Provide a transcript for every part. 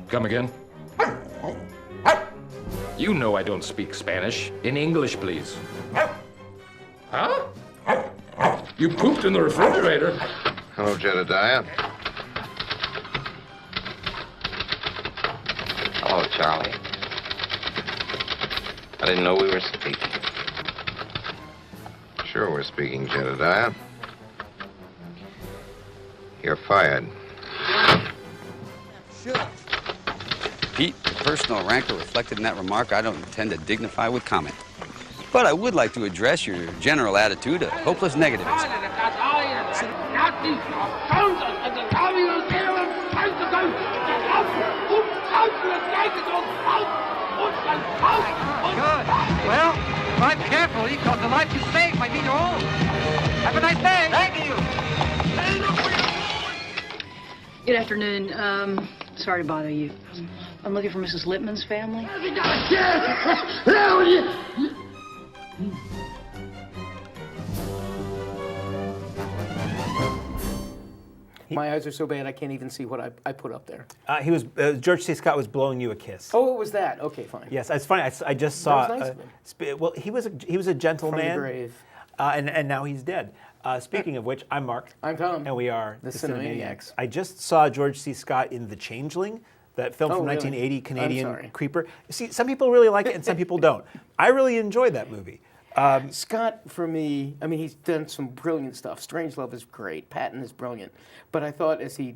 Come again? You know I don't speak Spanish. In English, please. Huh? You pooped in the refrigerator. Hello, Jedediah. Hello, Charlie. I didn't know we were speaking. Sure we're speaking, Jedediah. You're fired. Pete, the personal rancor reflected in that remark I don't intend to dignify with comment. But I would like to address your general attitude of hopeless negativism. Good. Well, drive carefully, because the life you saved might mean your own. Have a nice day. Thank you. Good afternoon. Sorry to bother you. I'm looking for Mrs. Lippman's family. My eyes are so bad I can't even see what I put up there. George C. Scott was blowing you a kiss. Oh, it was that. Okay, fine. Yes, it's funny. I just saw. That was nice of him. Well, he was a gentleman. From the grave. And now he's dead. Speaking of which, I'm Mark. I'm Tom. And we are the Cinemaniacs. I just saw George C. Scott in The Changeling, that film from 1980, Canadian creeper. See, some people really like it and some people don't. I really enjoyed that movie. Scott, for me, I mean, he's done some brilliant stuff. Strangelove is great. Patton is brilliant. But I thought as he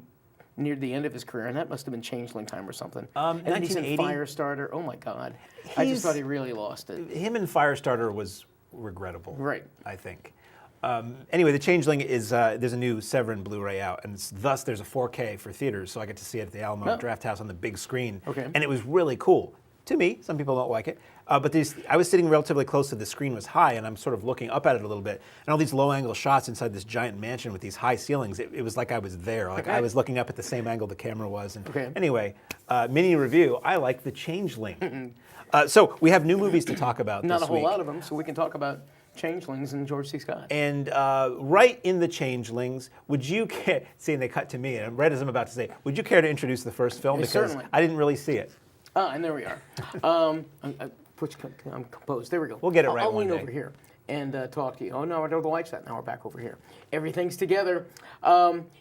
neared the end of his career, and that must have been Changeling time or something. And then he's in Firestarter. Oh, my God. I just thought he really lost it. Him in Firestarter was regrettable. Right. I think. Anyway, The Changeling is, there's a new Severin Blu-ray out, and thus there's a 4K for theaters, so I get to see it at the Alamo Draft House on the big screen. Okay. And it was really cool. To me, some people don't like it. But I was sitting relatively close to the screen was high, and I'm sort of looking up at it a little bit. And all these low-angle shots inside this giant mansion with these high ceilings, it was like I was there. Like I was looking up at the same angle the camera was. And anyway, mini review, I like The Changeling. So we have new movies to talk about this week. Not a whole lot of them, so we can talk about Changelings and George C. Scott. And right in The Changelings, would you care, seeing they cut to me, and right as I'm about to say, would you care to introduce the first film? Because certainly. I didn't really see it. And there we are. I'm composed. There we go. We'll get it right I'll one lean day. over here and talk to you. Oh, no, I know the light's set. Now we're back over here. Everything's together.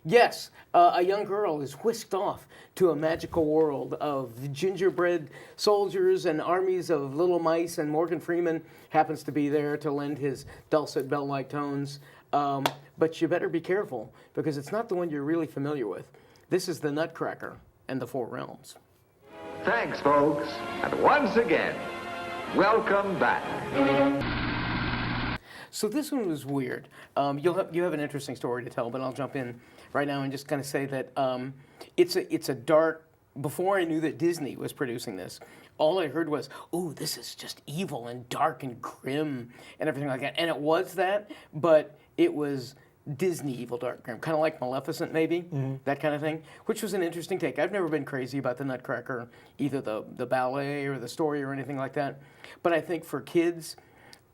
Yes, a young girl is whisked off to a magical world of gingerbread soldiers and armies of little mice, and Morgan Freeman happens to be there to lend his dulcet bell-like tones. But you better be careful, because it's not the one you're really familiar with. This is the Nutcracker and the Four Realms. Thanks, folks. And once again, welcome back. So this one was weird. You have an interesting story to tell, but I'll jump in right now and just kind of say that it's a dark. Before I knew that Disney was producing this, all I heard was, "Oh, this is just evil and dark and grim and everything like that." And it was that, but it was Disney evil, dark, grim, kind of like Maleficent, maybe, that kind of thing, which was an interesting take. I've never been crazy about the Nutcracker, either the ballet or the story or anything like that. But I think for kids,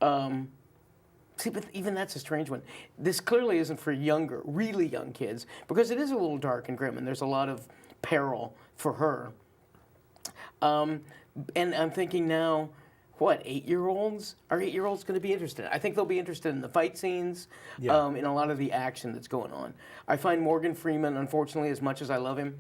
see, but even that's a strange one. This clearly isn't for younger, really young kids, because it is a little dark and grim, and there's a lot of peril for her. And I'm thinking now, what, 8-year-olds? Are 8-year-olds going to be interested? I think they'll be interested in the fight scenes, in a lot of the action that's going on. I find Morgan Freeman, unfortunately, as much as I love him,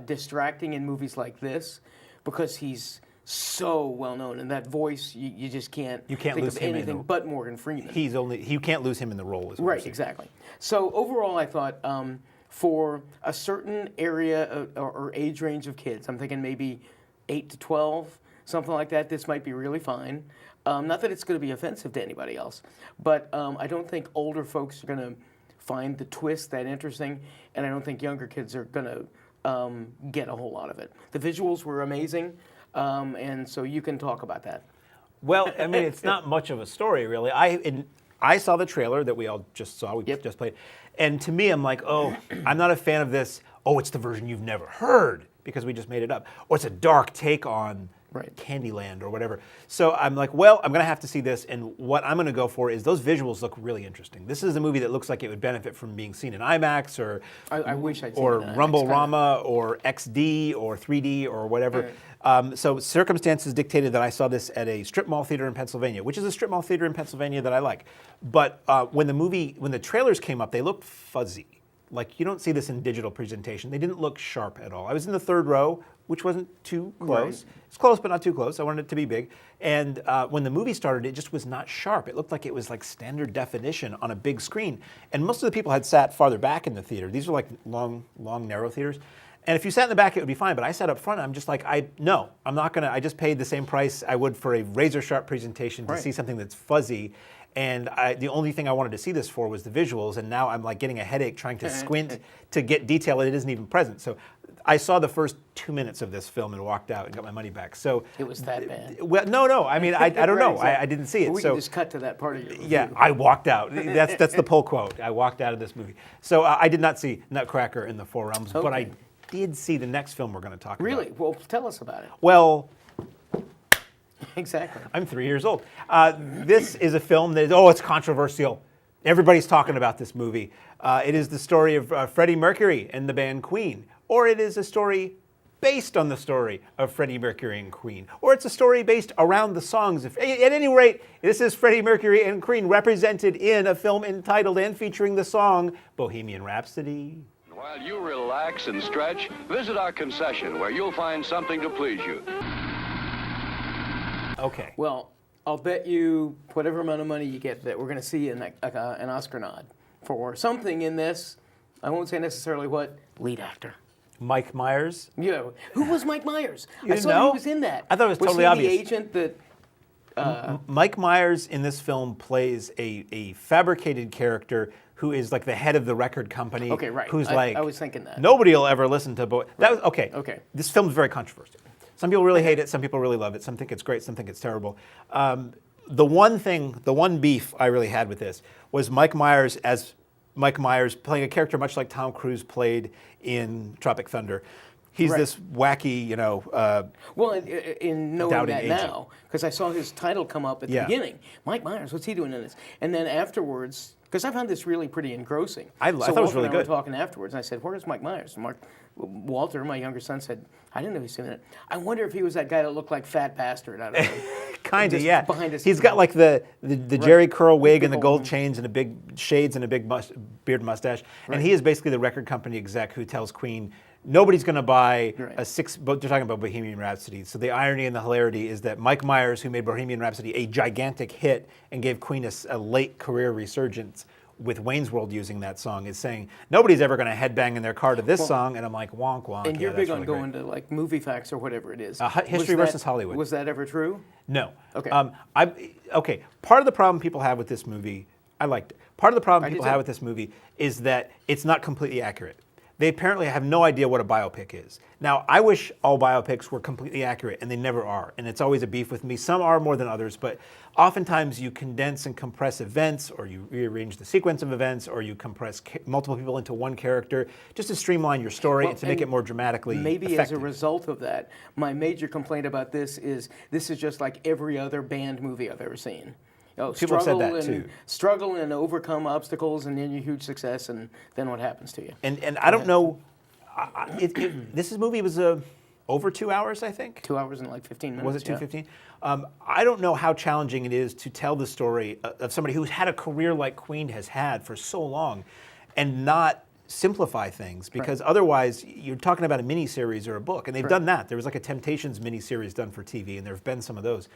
distracting in movies like this, because he's so well known, and that voice you just can't think lose of him anything but Morgan Freeman. You can't lose him in the role. Right, exactly. So overall, I thought for a certain area or age range of kids, I'm thinking maybe 8 to 12. Something like that, this might be really fine. Not that it's going to be offensive to anybody else, but I don't think older folks are going to find the twist that interesting, and I don't think younger kids are going to get a whole lot of it. The visuals were amazing, and so you can talk about that. Well, I mean, it's not much of a story, really. I saw the trailer that we all just saw, we just played, and to me, I'm like, oh, I'm not a fan of this, oh, it's the version you've never heard, because we just made it up. Or it's a dark take on Candyland or whatever. So I'm like, well, I'm going to have to see this, and what I'm going to go for is those visuals look really interesting. This is a movie that looks like it would benefit from being seen in IMAX or I wish I'd seen or it in IMAX, Rumble-Rama or XD or 3D or whatever. So circumstances dictated that I saw this at a strip mall theater in Pennsylvania, which is a strip mall theater in Pennsylvania that I like. But when the trailers came up, they looked fuzzy. Like, you don't see this in digital presentation. They didn't look sharp at all. I was in the third row, which wasn't too close. Right. It's close, but not too close. I wanted it to be big. And when the movie started, it just was not sharp. It looked like it was like standard definition on a big screen. And most of the people had sat farther back in the theater. These were like long, narrow theaters. And if you sat in the back, it would be fine. But I sat up front, and I'm just like, no, I'm not going to. I just paid the same price I would for a razor-sharp presentation to see something that's fuzzy. And the only thing I wanted to see this for was the visuals, and now I'm like getting a headache trying to squint to get detail that it isn't even present. So I saw the first 2 minutes of this film and walked out and got my money back. So It was that bad. Well, no. I mean, I don't know. Right, I didn't see it. Well, we so can just cut to that part of your review. yeah, I walked out. That's the pull quote. I walked out of this movie. So I did not see Nutcracker in the Four Realms, but I did see the next film we're going to talk about. Really? Well, tell us about it. Well, Exactly. I'm 3 years old. This is a film that it's controversial. Everybody's talking about this movie. It is the story of Freddie Mercury and the band Queen. Or it is a story based on the story of Freddie Mercury and Queen. Or it's a story based around the songs. At any rate, this is Freddie Mercury and Queen represented in a film entitled and featuring the song Bohemian Rhapsody. While you relax and stretch, visit our concession where you'll find something to please you. Okay. Well, I'll bet you whatever amount of money you get that we're going to see an Oscar nod for something in this. I won't say necessarily what. Lead actor. Mike Myers. Yeah. Who was Mike Myers? You I didn't saw know? he was in that. I thought it was totally he obvious. The agent that. Mike Myers in this film plays a fabricated character who is like the head of the record company. Okay, right. Who's I was thinking that. Nobody will ever listen to. That was okay. Okay. This film's very controversial. Some people really hate it. Some people really love it. Some think it's great. Some think it's terrible. The one beef I really had with this was Mike Myers playing a character much like Tom Cruise played in Tropic Thunder. He's this wacky, well, in knowing doubting that agent. now, because I saw his title come up at the beginning. Mike Myers, what's he doing in this? And then afterwards, because I found this really pretty engrossing. I thought it was really Walter and I were good. talking afterwards, and I said, "Where's Mike Myers?" And Walter, my younger son, said, "I didn't know he was in it. I wonder if he was that guy that looked like Fat Bastard." I don't know. Kind of, Just yeah. behind his- He's got like the Jerry curl wig and the Big gold old- chains and a big shades and a big beard mustache. And he is basically the record company exec who tells Queen, nobody's going to buy they're talking about Bohemian Rhapsody. So the irony and the hilarity is that Mike Myers, who made Bohemian Rhapsody a gigantic hit and gave Queen a late career resurgence with Wayne's World using that song, is saying nobody's ever going to headbang in their car to this song. And I'm like, wonk, wonk. And yeah, you're that's big on really going great. to like movie facts or whatever it is. History versus Hollywood. Was that ever true? No. Okay. Okay. Part of the problem people have with this movie, I liked it. Part of the problem people did have too. with this movie is that it's not completely accurate. They apparently have no idea what a biopic is. Now, I wish all biopics were completely accurate, and they never are. And it's always a beef with me. Some are more than others, but oftentimes you condense and compress events, or you rearrange the sequence of events, or you compress multiple people into one character just to streamline your story and to make it more dramatically Maybe as a effective. result of that, my major complaint about this is just like every other band movie I've ever seen. People have said that, too. Struggle and overcome obstacles, and then your huge success, and then what happens to you? And I don't know, this movie was over 2 hours, I think? 2 hours and like 15 minutes. Was it 2:15? I don't know how challenging it is to tell the story of somebody who's had a career like Queen has had for so long and not simplify things, because otherwise you're talking about a miniseries or a book, and they've done that. There was like a Temptations miniseries done for TV, and there have been some of those.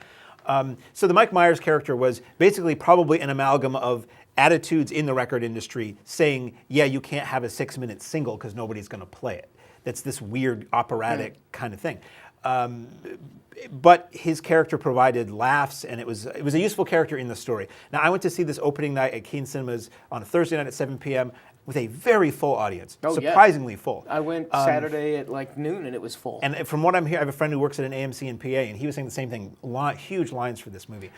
So the Mike Myers character was basically probably an amalgam of attitudes in the record industry saying, yeah, you can't have a 6-minute single because nobody's going to play it. That's this weird operatic kind of thing. But his character provided laughs, and it was a useful character in the story. Now, I went to see this opening night at Keene Cinemas on a Thursday night at 7 p.m. with a very full audience, surprisingly full. I went Saturday at like noon, and it was full. And from what I'm hearing, I have a friend who works at an AMC in PA, and he was saying the same thing. Huge lines for this movie.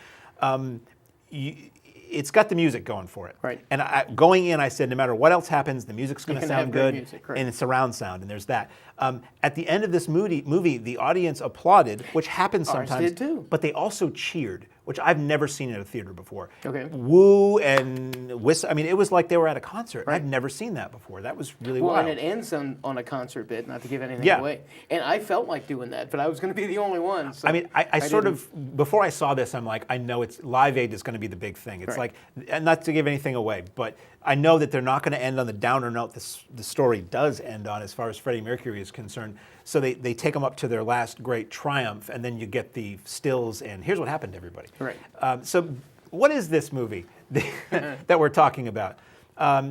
it's got the music going for it. Right. And going in, I said, no matter what else happens, the music's going to can have sound great good, music, right. and it's surround sound, and there's that. At the end of this movie, the audience applauded, which happens Ours sometimes. did too. But they also cheered, which I've never seen in a theater before. Okay. Woo and whistle. I mean, it was like they were at a concert. Right. I've never seen that before. That was really Well, wild. and it ends on a concert bit, not to give anything Yeah. away. And I felt like doing that, but I was going to be the only one. So I mean, I sort didn't. of, before I saw this, I'm like, I know it's Live Aid is going to be the big thing. It's Right. like, and not to give anything away, but I know that they're not going to end on the downer note the story does end on as far as Freddie Mercury is concerned. So they take them up to their last great triumph, and then you get the stills, and here's what happened to everybody. Right. So what is this movie that we're talking about?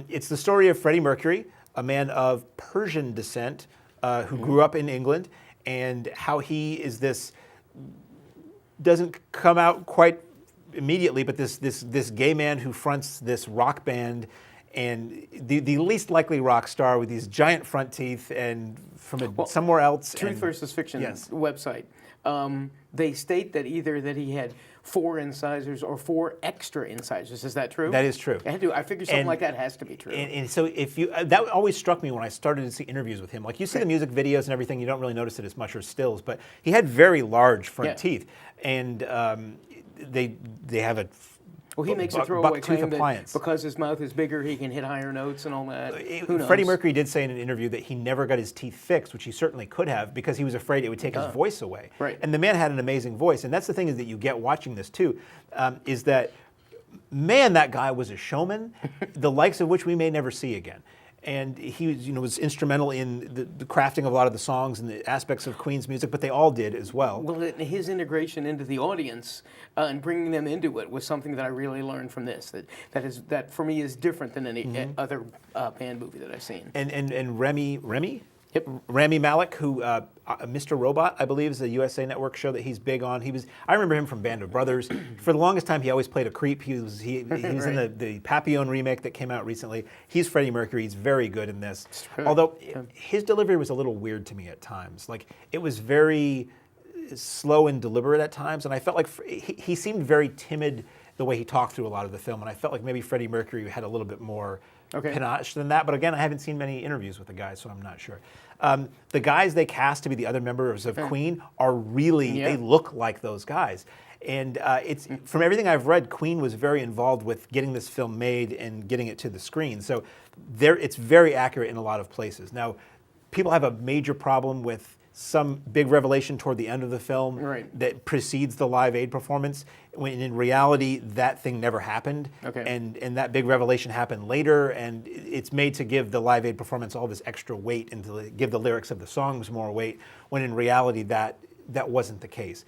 It's the story of Freddie Mercury, a man of Persian descent who grew up in England, and how he is this, doesn't come out quite immediately, but this gay man who fronts this rock band, and the least likely rock star with these giant front teeth and from somewhere else. Truth versus Fiction Yes. website. They state that either that he had 4 incisors or 4 extra incisors. Is that true? That is true. I figure something And- like that has to be true. And so if you, that always struck me when I started to see interviews with him. Like you see the music videos and everything, you don't really notice it as much or stills, but he had very large front Yeah. teeth, and they have a Well, he makes a throwaway buck tooth claim that appliance. because his mouth is bigger, he can hit higher notes and all that. Who knows? Freddie Mercury did say in an interview that he never got his teeth fixed, which he certainly could have, because he was afraid it would take his voice away. Right. And the man had an amazing voice, and that's the thing is that you get watching this too, is that, man, that guy was a showman, the likes of which we may never see again. And he was instrumental in the crafting of a lot of the songs and the aspects of Queen's music, but they all did as well. Well, his integration into the audience and bringing them into it was something that I really learned from this. That for me is different than any other band movie that I've seen. And Remy? Yep. Rami Malek, who Mr. Robot, I believe, is a USA Network show that he's big on. I remember him from Band of Brothers. For the longest time, he always played a creep. He was in the Papillon remake that came out recently. He's Freddie Mercury. He's very good in this. Although his delivery was a little weird to me at times. Like it was very slow and deliberate at times, and I felt like he seemed very timid the way he talked through a lot of the film, and I felt like maybe Freddie Mercury had a little bit more panache than that. But again, I haven't seen many interviews with the guy, so I'm not sure. The guys they cast to be the other members of Queen are really, they look like those guys. And it's from everything I've read, Queen was very involved with getting this film made and getting it to the screen. So it's very accurate in a lot of places. Now, people have a major problem with some big revelation toward the end of the film that precedes the Live Aid performance, when in reality that thing never happened. And that big revelation happened later, and it's made to give the Live Aid performance all this extra weight and to give the lyrics of the songs more weight, when in reality that wasn't the case.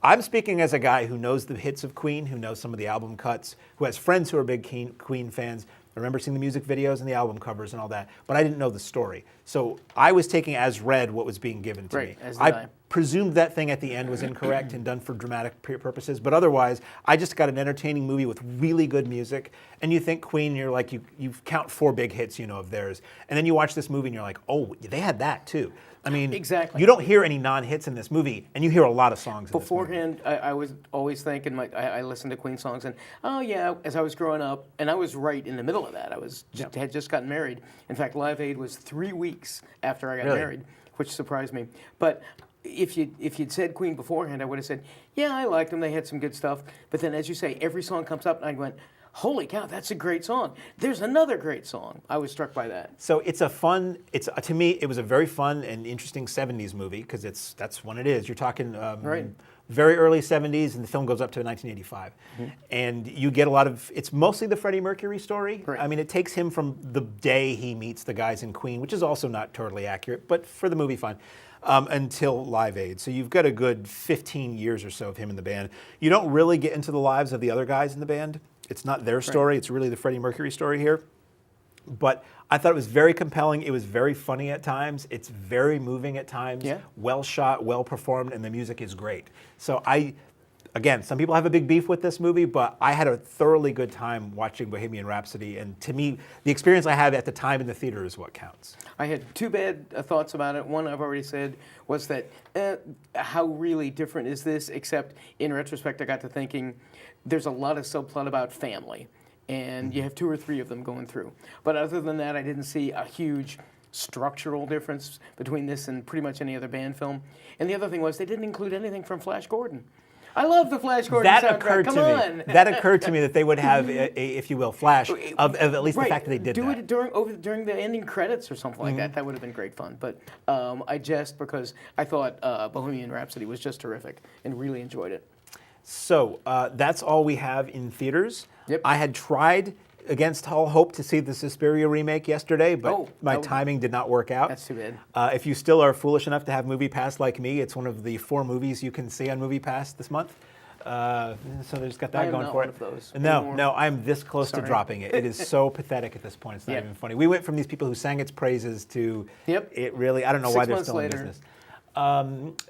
I'm speaking as a guy who knows the hits of Queen, who knows some of the album cuts, who has friends who are big Queen fans. I remember seeing the music videos and the album covers and all that, but I didn't know the story. So I was taking as read what was being given to me. I presumed that thing at the end was incorrect and done for dramatic purposes, but otherwise, I just got an entertaining movie with really good music. And you think Queen, you're like, you count 4 big hits, of theirs. And then you watch this movie and you're like, oh, they had that too. I mean, you don't hear any non-hits in this movie, and you hear a lot of songs in Beforehand, I was always thinking, I listened to Queen songs, and as I was growing up, and I was right in the middle of that. I had just gotten married. In fact, Live Aid was 3 weeks after I got married, which surprised me. But if you'd said Queen beforehand, I would have said, yeah, I liked them. They had some good stuff. But then, as you say, every song comes up, and I went, holy cow, that's a great song. There's another great song. I was struck by that. So to me, it was a very fun and interesting 70s movie, because that's when it is. You're talking very early 70s, and the film goes up to 1985. And you get it's mostly the Freddie Mercury story. I mean, it takes him from the day he meets the guys in Queen, which is also not totally accurate, but for the movie, fine. Until Live Aid. So you've got a good 15 years or so of him in the band. You don't really get into the lives of the other guys in the band. It's not their story. It's really the Freddie Mercury story here. But I thought it was very compelling. It was very funny at times. It's very moving at times. Well shot, well performed, and the music is great. So again, some people have a big beef with this movie, but I had a thoroughly good time watching Bohemian Rhapsody, and to me, the experience I had at the time in the theater is what counts. I had two bad thoughts about it. One I've already said was that how really different is this? Except in retrospect, I got to thinking there's a lot of subplot about family, and you have 2 or 3 of them going through. But other than that, I didn't see a huge structural difference between this and pretty much any other band film. And the other thing was they didn't include anything from Flash Gordon. I love the Flash Gordon soundtrack. Come on. That occurred to me that they would have, if you will, Flash of at least the fact that they did Do that. it during the ending credits or something like that. That would have been great fun. But I jest because I thought Bohemian Rhapsody was just terrific and really enjoyed it. So that's all we have in theaters. Yep. I had tried against all hope to see the Suspiria remake yesterday, but my timing did not work out. That's too bad. If you still are foolish enough to have MoviePass like me, it's one of the 4 movies you can see on MoviePass this month. So they just got that going for it. No, I'm this close to dropping it. It is so pathetic at this point. It's not even funny. We went from these people who sang its praises to it really. I don't know why they're still in business.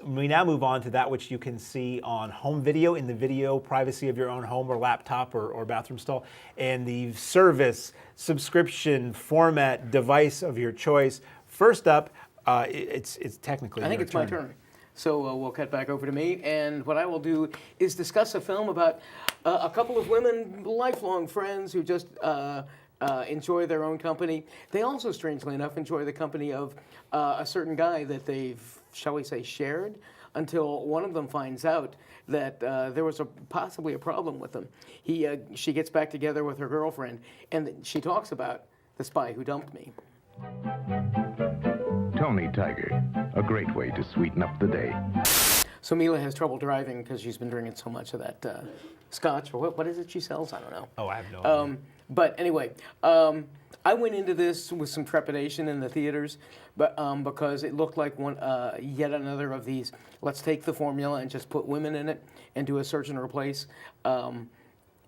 We now move on to that which you can see on home video in the video privacy of your own home or laptop or bathroom stall, and the service, subscription, format, device of your choice. First up, it's technically I think it's my turn. So we'll cut back over to me, and what I will do is discuss a film about a couple of women, lifelong friends who just enjoy their own company. They also, strangely enough, enjoy the company of a certain guy that they've, shall we say, shared, until one of them finds out that there was possibly a problem with him. She gets back together with her girlfriend, and she talks about the spy who dumped me. Tony Tiger, a great way to sweeten up the day. So Mila has trouble driving because she's been drinking so much of that scotch, or what is it she sells? I don't know. Oh, I have no idea. But anyway, I went into this with some trepidation in the theaters, but because it looked like yet another of these, let's take the formula and just put women in it and do a search and replace. And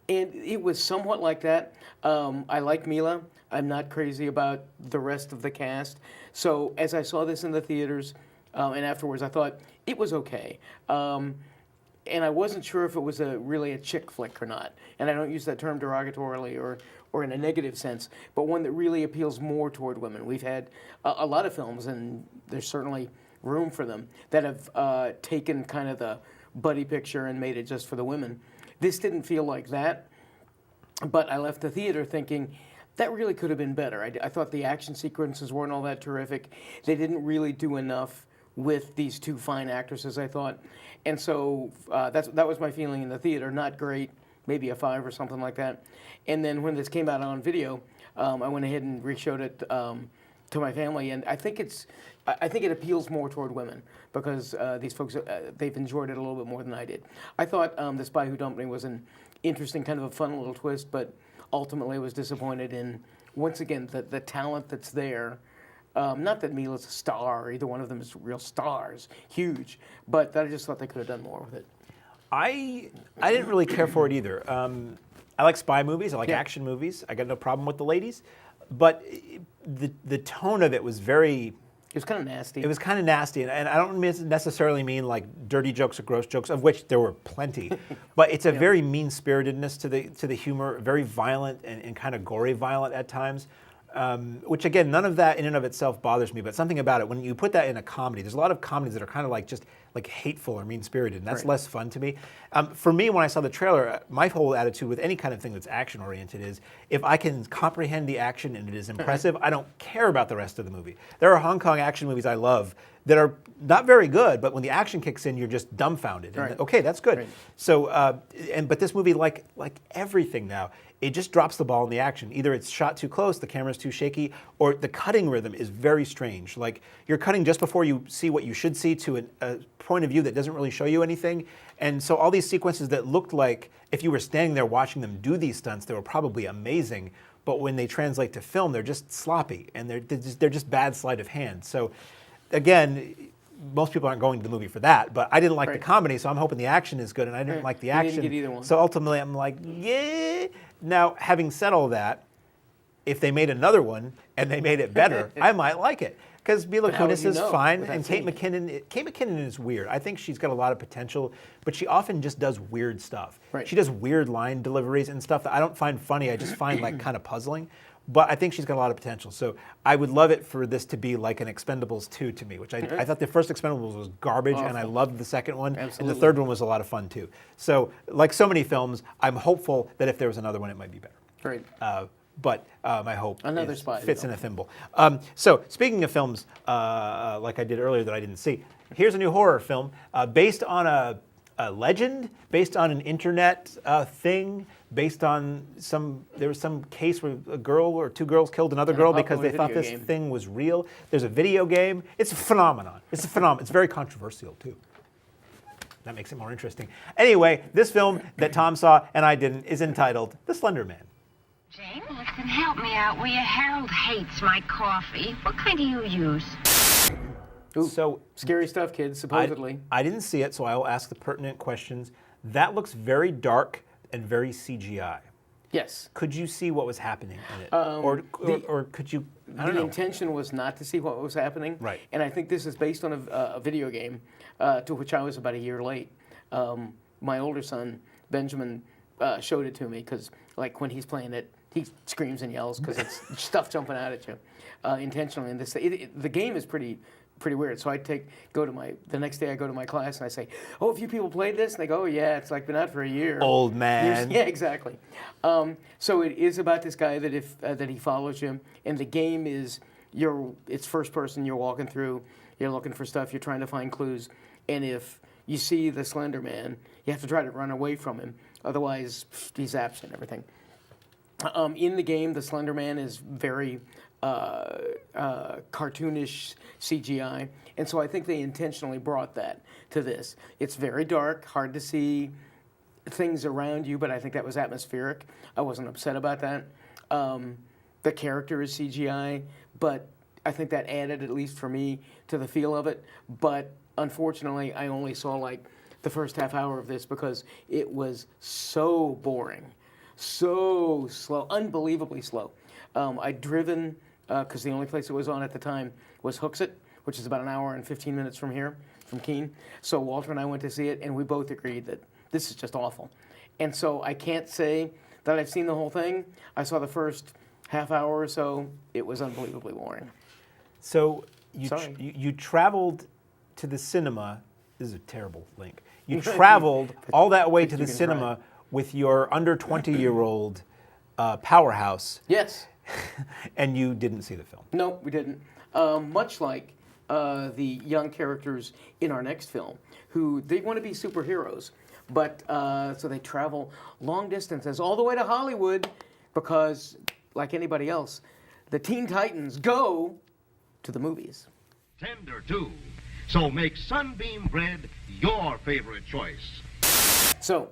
it was somewhat like that. I like Mila. I'm not crazy about the rest of the cast. So as I saw this in the theaters and afterwards, I thought it was okay. And I wasn't sure if it was really a chick flick or not. And I don't use that term derogatorily or in a negative sense, but one that really appeals more toward women. We've had a lot of films, and there's certainly room for them, that have taken kind of the buddy picture and made it just for the women. This didn't feel like that, but I left the theater thinking, that really could have been better. I thought the action sequences weren't all that terrific. They didn't really do enough with these 2 fine actresses, I thought. And so that was my feeling in the theater. Not great, maybe a 5 or something like that. And then when this came out on video, I went ahead and re-showed it to my family. And I think it appeals more toward women because these folks, they've enjoyed it a little bit more than I did. I thought The Spy Who Dumped Me was an interesting, kind of a fun little twist, but ultimately I was disappointed in, once again, the talent that's there. Not that Mila's a star, either one of them is real stars, huge, but I just thought they could have done more with it. I didn't really care for it either. I like spy movies, I like action movies. I got no problem with the ladies, but the tone of it was very... It was kind of nasty. It was kind of nasty, and I don't necessarily mean like dirty jokes or gross jokes, of which there were plenty, but it's a very mean-spiritedness to the humor, very violent and kind of gory violent at times. Which again, none of that in and of itself bothers me, but something about it, when you put that in a comedy, there's a lot of comedies that are kind of like just like hateful or mean-spirited, and that's less fun to me. For me, when I saw the trailer, my whole attitude with any kind of thing that's action-oriented is, if I can comprehend the action and it is impressive, I don't care about the rest of the movie. There are Hong Kong action movies I love that are not very good, but when the action kicks in, you're just dumbfounded. And, okay, that's good. So, but this movie, like everything now, it just drops the ball in the action. Either it's shot too close, the camera's too shaky, or the cutting rhythm is very strange. Like, you're cutting just before you see what you should see to a point of view that doesn't really show you anything. And so all these sequences that looked like, if you were standing there watching them do these stunts, they were probably amazing. But when they translate to film, they're just sloppy, and they're just bad sleight of hand. So, again, most people aren't going to the movie for that, but I didn't like the comedy, so I'm hoping the action is good, and I didn't like the action. You didn't get either one. So ultimately, I'm like, yeah. Now, having said all that, if they made another one and they made it better, I might like it. Because Mila But how would Kunis you is know fine, without and Kate seeing it? McKinnon is weird. I think she's got a lot of potential, but she often just does weird stuff. Right. She does weird line deliveries and stuff that I don't find funny. I just find like kind of puzzling. But I think she's got a lot of potential. So I would love it for this to be like an Expendables 2 to me, which I thought the first Expendables was garbage, and I loved the second one. Absolutely. And the third one was a lot of fun too. So like so many films, I'm hopeful that if there was another one, it might be better. Great. But my hope Another spy fits in film. a thimble. So speaking of films, like I did earlier that I didn't see, here's a new horror film based on a legend, based on an internet thing, based on there was some case where a girl or two girls killed another girl because they thought this thing was real. There's a video game. It's a phenomenon. It's a phenomenon. It's very controversial too. That makes it more interesting. Anyway, this film that Tom saw and I didn't is entitled The Slender Man. Jane, listen, help me out, will you? Harold hates my coffee. What kind do you use? Ooh, So scary stuff, kids, supposedly. I didn't see it, so I will ask the pertinent questions. That looks very dark and very CGI. Yes. Could you see what was happening in it? Or could you, I don't The know. intention was not to see what was happening. Right. And I think this is based on a video game to which I was about a year late. My older son, Benjamin, showed it to me because, like, when he's playing it, he screams and yells because it's stuff jumping out at you intentionally. And the game is pretty weird. So the next day I go to my class and I say, "Oh, have you people played this?" And they go, "Oh yeah, it's like been out for a year." Old man. Yeah, exactly. So it is about this guy that he follows you, and the game is it's first person. You're walking through, you're looking for stuff, you're trying to find clues, and if you see the Slender Man, you have to try to run away from him. Otherwise, he zaps you and everything. In the game, the Slender Man is very cartoonish CGI, and so I think they intentionally brought that to this. It's very dark, hard to see things around you, but I think that was atmospheric. I wasn't upset about that. The character is CGI, but I think that added, at least for me, to the feel of it. But unfortunately, I only saw like the first half hour of this because it was so boring. So slow, unbelievably slow. I'd driven, because the only place it was on at the time was Hooksett, which is about an hour and 15 minutes from here, from Keene. So Walter and I went to see it, and we both agreed that this is just awful. And so I can't say that I've seen the whole thing. I saw the first half hour or so. It was unbelievably boring. So you traveled to the cinema. This is a terrible link. You traveled all that way to the cinema with your under 20-year-old powerhouse. Yes. And you didn't see the film. No, we didn't. Much like the young characters in our next film, who they want to be superheroes, but so they travel long distances all the way to Hollywood because, like anybody else, the Teen Titans go to the movies. Tender too. So make Sunbeam bread your favorite choice. So,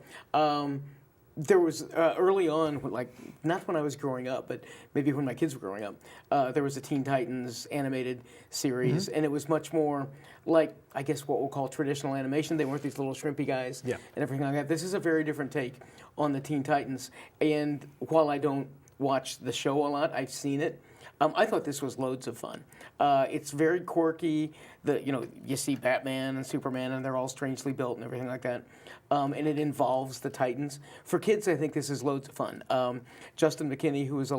there was early on, like not when I was growing up, but maybe when my kids were growing up, there was a Teen Titans animated series, and it was much more like, I guess, what we'll call traditional animation. They weren't these little shrimpy guys and everything like that. This is a very different take on the Teen Titans, and while I don't watch the show a lot, I've seen it. I thought this was loads of fun. It's very quirky. You see Batman and Superman, and they're all strangely built and everything like that. And it involves the Titans. For kids, I think this is loads of fun. Justin McKinney, who is not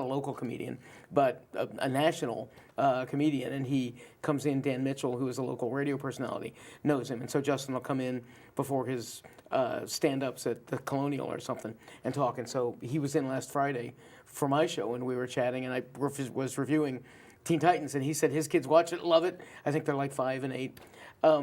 a local comedian, but a national comedian, and he comes in. Dan Mitchell, who is a local radio personality, knows him, and so Justin will come in before his stand-ups at the Colonial or something and talk. And so he was in last Friday for my show, and we were chatting, and I was reviewing Teen Titans, and he said his kids watch it, love it. I think they're like 5 and 8.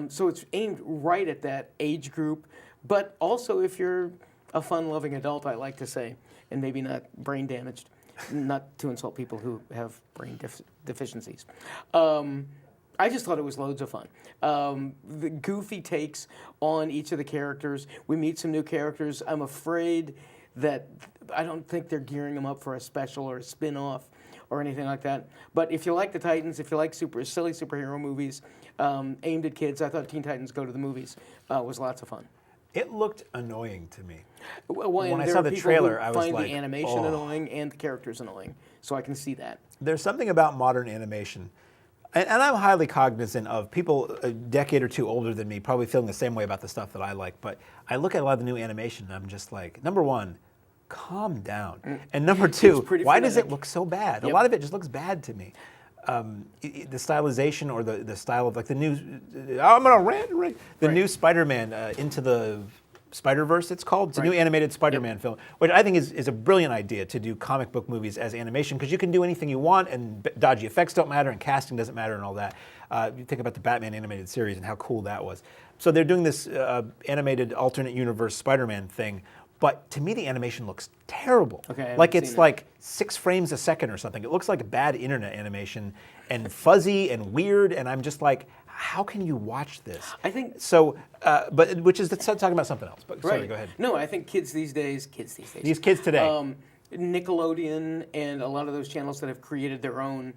So it's aimed right at that age group, but also if you're a fun-loving adult, I like to say, and maybe not brain damaged, not to insult people who have brain deficiencies. I just thought it was loads of fun. The goofy takes on each of the characters. We meet some new characters. I'm afraid that I don't think they're gearing them up for a special or a spin-off or anything like that. But if you like the Titans, if you like silly superhero movies aimed at kids, I thought Teen Titans Go to the Movies was lots of fun. It looked annoying to me. Well, when I saw the trailer, I was find like, the animation annoying and the characters annoying, so I can see that. There's something about modern animation. And I'm highly cognizant of people a decade or two older than me probably feeling the same way about the stuff that I like. But I look at a lot of the new animation and I'm just like, number one, calm down. And number two, why does it look so bad? Yep. A lot of it just looks bad to me. The stylization or the style of like the new, I'm gonna rant. The new Spider-Man Into the Spider-Verse, it's called. It's a new animated Spider-Man film, which I think is a brilliant idea to do comic book movies as animation because you can do anything you want and dodgy effects don't matter and casting doesn't matter and all that. You think about the Batman animated series and how cool that was. So they're doing this animated alternate universe Spider-Man thing, but to me the animation looks terrible. Okay, like it's like 6 frames a second or something. It looks like bad internet animation and fuzzy and weird, and I'm just like, how can you watch this? I think so, but which is talking about something else. But sorry, go ahead. No, I think these kids today, Nickelodeon and a lot of those channels that have created their own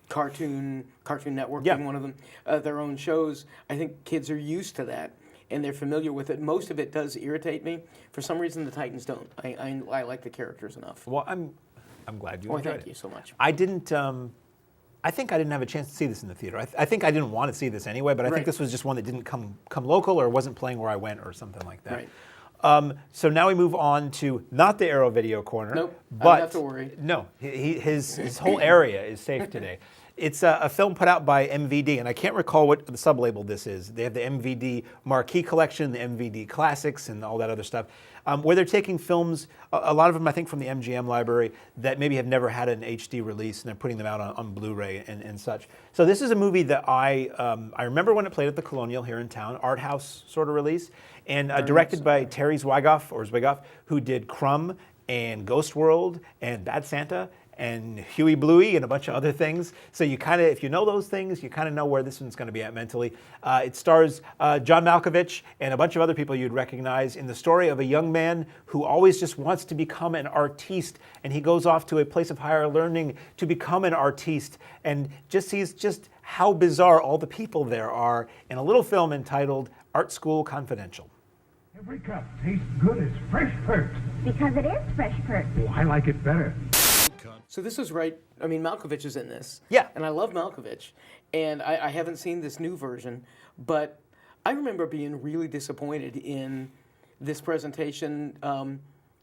Cartoon Network being one of them, their own shows. I think kids are used to that and they're familiar with it. Most of it does irritate me. For some reason, the Titans don't. I like the characters enough. Well, I'm glad you enjoyed it. Thank you so much. I didn't. I think I didn't have a chance to see this in the theater. I think I didn't want to see this anyway, but I think this was just one that didn't come local or wasn't playing where I went or something like that. Right. So now we move on to not the Arrow Video Corner. Nope, but I don't have to worry. No, his whole area is safe today. It's a film put out by MVD, and I can't recall what the sublabel this is. They have the MVD Marquee Collection, the MVD Classics, and all that other stuff, where they're taking films, a lot of them I think from the MGM library, that maybe have never had an HD release, and they're putting them out on Blu-ray and such. So this is a movie that I remember when it played at the Colonial here in town, art house sort of release, and directed by Terry Zwigoff, who did Crumb and Ghost World and Bad Santa and Huey Bluey and a bunch of other things. So you kind of, if you know those things, you kind of know where this one's going to be at mentally. It stars John Malkovich and a bunch of other people you'd recognize in the story of a young man who always just wants to become an artiste, and he goes off to a place of higher learning to become an artiste and just sees just how bizarre all the people there are in a little film entitled Art School Confidential. Every cup tastes good as fresh perked. Because it is fresh perk. Oh, I like it better. So this was right. I mean, Malkovich is in this. Yeah. And I love Malkovich. And I haven't seen this new version, but I remember being really disappointed in this presentation.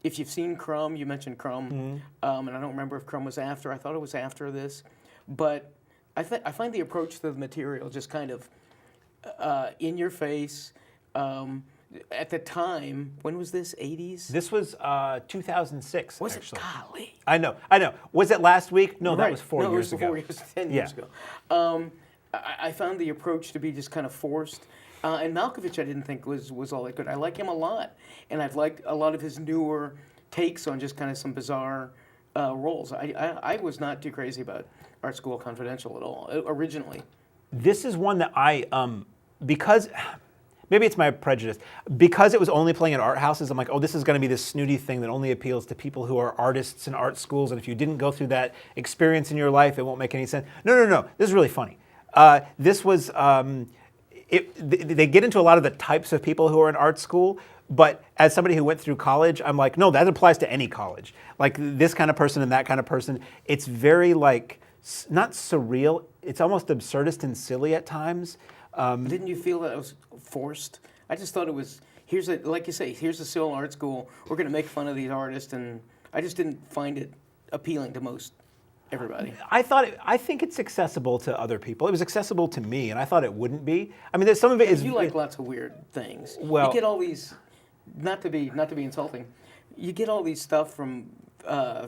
If you've seen Crumb, you mentioned Crumb, and I don't remember if Crumb was after. I thought it was after this. But I find the approach to the material just kind of in your face. At the time, when was this? 80s? This was 2006. Was actually. it? Golly. I know. Was it last week? No, that was 4 years ago. No, it was 10 years ago. I found the approach to be just kind of forced. And Malkovich I didn't think was all that good. I like him a lot. And I've liked a lot of his newer takes on just kind of some bizarre roles. I was not too crazy about Art School Confidential at all, originally. This is one that because... Maybe it's my prejudice. Because it was only playing at art houses, I'm like, oh, this is going to be this snooty thing that only appeals to people who are artists in art schools, and if you didn't go through that experience in your life, it won't make any sense. No. This is really funny. This was, they get into a lot of the types of people who are in art school, but as somebody who went through college, I'm like, no, that applies to any college. Like this kind of person and that kind of person. It's very like, not surreal, it's almost absurdist and silly at times. Didn't you feel that it was forced? I just thought it was, like you say, here's a Seoul art school. We're going to make fun of these artists, and I just didn't find it appealing to most everybody. I think it's accessible to other people. It was accessible to me, and I thought it wouldn't be. I mean, some of it is. You like lots of weird things. Well, you get all these, not to be insulting, you get all these stuff from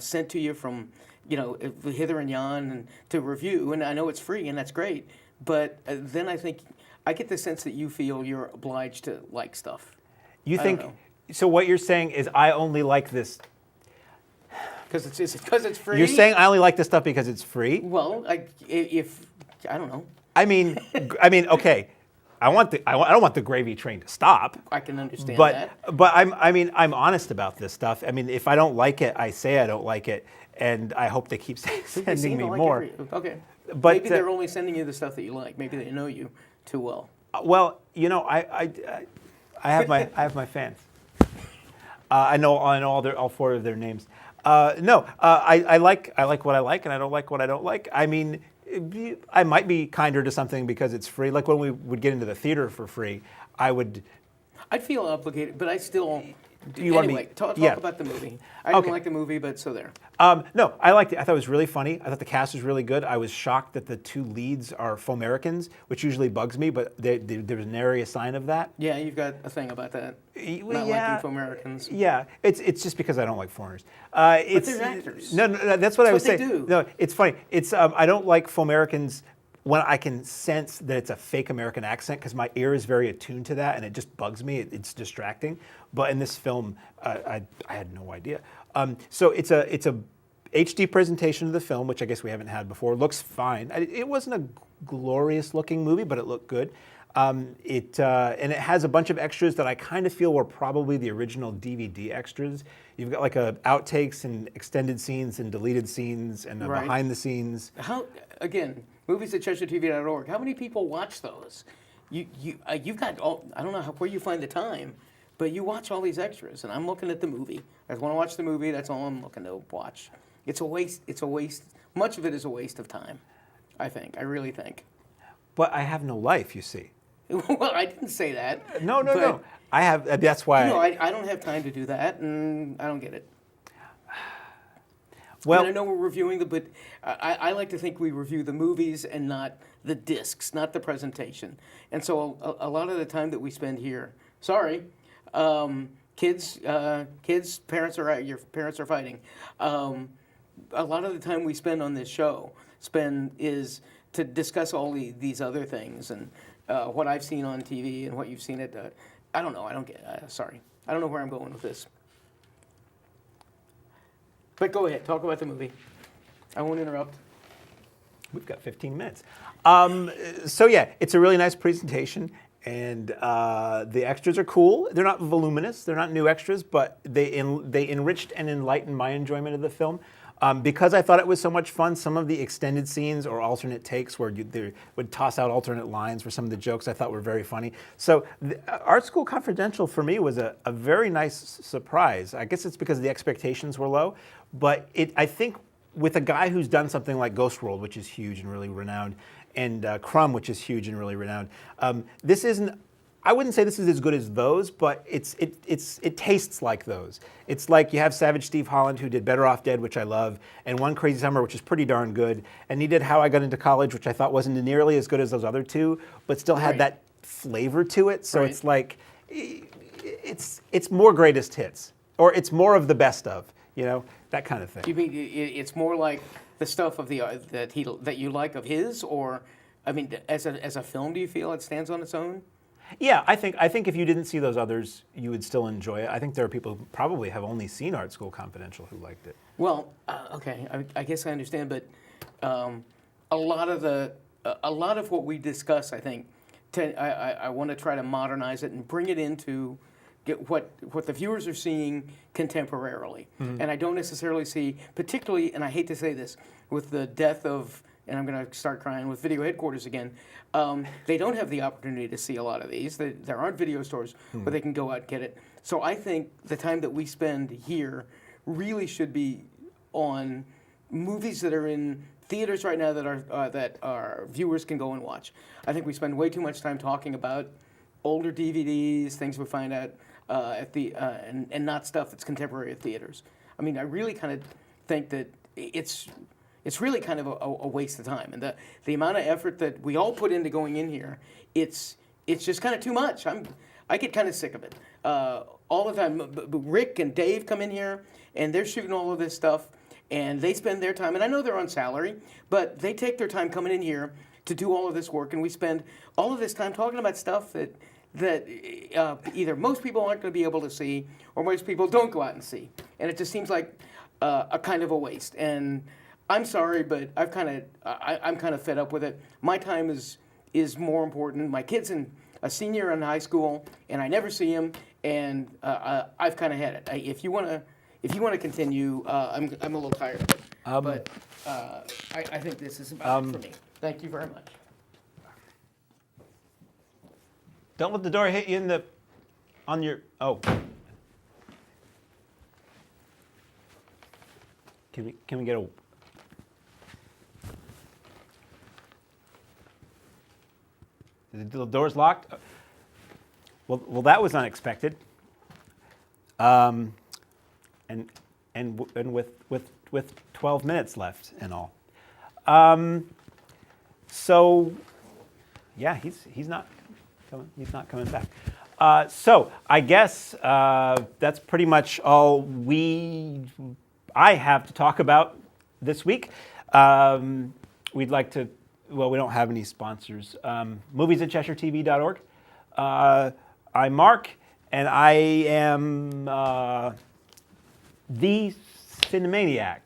sent to you from hither and yon and to review, and I know it's free and that's great, but then I think. I get the sense that you feel you're obliged to like stuff. You think so? What you're saying is I only like this because it's free. You're saying I only like this stuff because it's free? Well, if I don't know. I mean, okay. I don't want the gravy train to stop. I can understand that. But I'm honest about this stuff. I mean, if I don't like it, I say I don't like it, and I hope they keep sending me more. Okay. But maybe they're only sending you the stuff that you like. Maybe they know you too well. Well, I have my fans. I know all 4 of their names. I like what I like, and I don't like what I don't like. I mean, I might be kinder to something because it's free. Like when we would get into the theater for free, I'd feel obligated, but I still. You want anyway, me? talk Yeah. about the movie. I didn't like the movie, but so there. No, I liked it. I thought it was really funny. I thought the cast was really good. I was shocked that the two leads are Foamericans, which usually bugs me, but there was nary a sign of that. Yeah, you've got a thing about that. Not liking Foamericans. Yeah, it's just because I don't like foreigners. But they're actors. No, that's what I was what they saying. do. No, it's funny. It's I don't like Foamericans when I can sense that it's a fake American accent because my ear is very attuned to that and it just bugs me. It's distracting. But in this film, I had no idea. So it's a HD presentation of the film, which I guess we haven't had before. Looks fine. It wasn't a glorious looking movie, but it looked good. And it has a bunch of extras that I kind of feel were probably the original DVD extras. You've got like outtakes and extended scenes and deleted scenes and Right. behind the scenes. Again, movies at CheshireTV.org. How many people watch those? You've got all. I don't know where you find the time, but you watch all these extras, and I'm looking at the movie. I want to watch the movie. That's all I'm looking to watch. It's a waste. It's a waste. Much of it is a waste of time. I think. I really think. But I have no life, you see. Well, I didn't say that. No. I have. That's why. I don't have time to do that, and I don't get it. Well, and I know we're reviewing but I like to think we review the movies and not the discs, not the presentation. And so a lot of the time that we spend here, kids, parents your parents are fighting. A lot of the time we spend on this show is to discuss all these other things and what I've seen on TV and what you've seen at. I don't know. I don't get. Sorry, I don't know where I'm going with this. But go ahead, talk about the movie. I won't interrupt. We've got 15 minutes. So yeah, it's a really nice presentation, and the extras are cool. They're not voluminous. They're not new extras, but they enriched and enlightened my enjoyment of the film. Because I thought it was so much fun, some of the extended scenes or alternate takes where they would toss out alternate lines for some of the jokes I thought were very funny. So Art School Confidential for me was a very nice surprise. I guess it's because the expectations were low, but I think with a guy who's done something like Ghost World, which is huge and really renowned, and Crumb, which is huge and really renowned, this isn't. I wouldn't say this is as good as those, but it tastes like those. It's like you have Savage Steve Holland, who did Better Off Dead, which I love, and One Crazy Summer, which is pretty darn good, and he did How I Got Into College, which I thought wasn't nearly as good as those other two, but still had that flavor to it. So it's like it's more greatest hits, or it's more of the best of, that kind of thing. You mean it's more like the stuff of that you like of his, or I mean, as a film, do you feel it stands on its own? Yeah, I think if you didn't see those others, you would still enjoy it. I think there are people who probably have only seen Art School Confidential who liked it. Well, okay, I guess I understand, but a lot of what we discuss, I think, I want to try to modernize it and bring it into what the viewers are seeing contemporarily. Mm-hmm. And I don't necessarily see, particularly, and I hate to say this, with the death of, and I'm going to start crying, with Video Headquarters again, they don't have the opportunity to see a lot of these. There aren't video stores where they can go out and get it. So I think the time that we spend here really should be on movies that are in theaters right now that our viewers can go and watch. I think we spend way too much time talking about older DVDs, things we find out and not stuff that's contemporary at theaters. I mean, I really kind of think that it's really kind of a waste of time, and the amount of effort that we all put into going in here, it's just kind of too much. I get kind of sick of it all the time. Rick and Dave come in here, and they're shooting all of this stuff, and they spend their time, and I know they're on salary, but they take their time coming in here to do all of this work, and we spend all of this time talking about stuff that either most people aren't going to be able to see, or most people don't go out and see, and it just seems like a kind of a waste. And I'm sorry, but I'm kind of fed up with it. My time is more important. My kid's a senior in high school, and I never see him, and I've kind of had it. If you want to continue, I'm a little tired of it. But I think this is about it for me. Thank you very much. Don't let the door hit you on your. Oh. Can we get a? The door's locked. Well, that was unexpected. And with 12 minutes left and all. So, yeah, he's not coming back. So I guess that's pretty much all I have to talk about this week. We'd like to. Well, we don't have any sponsors. Movies@CheshireTV.org. I'm Mark, and I am the Cinemaniac.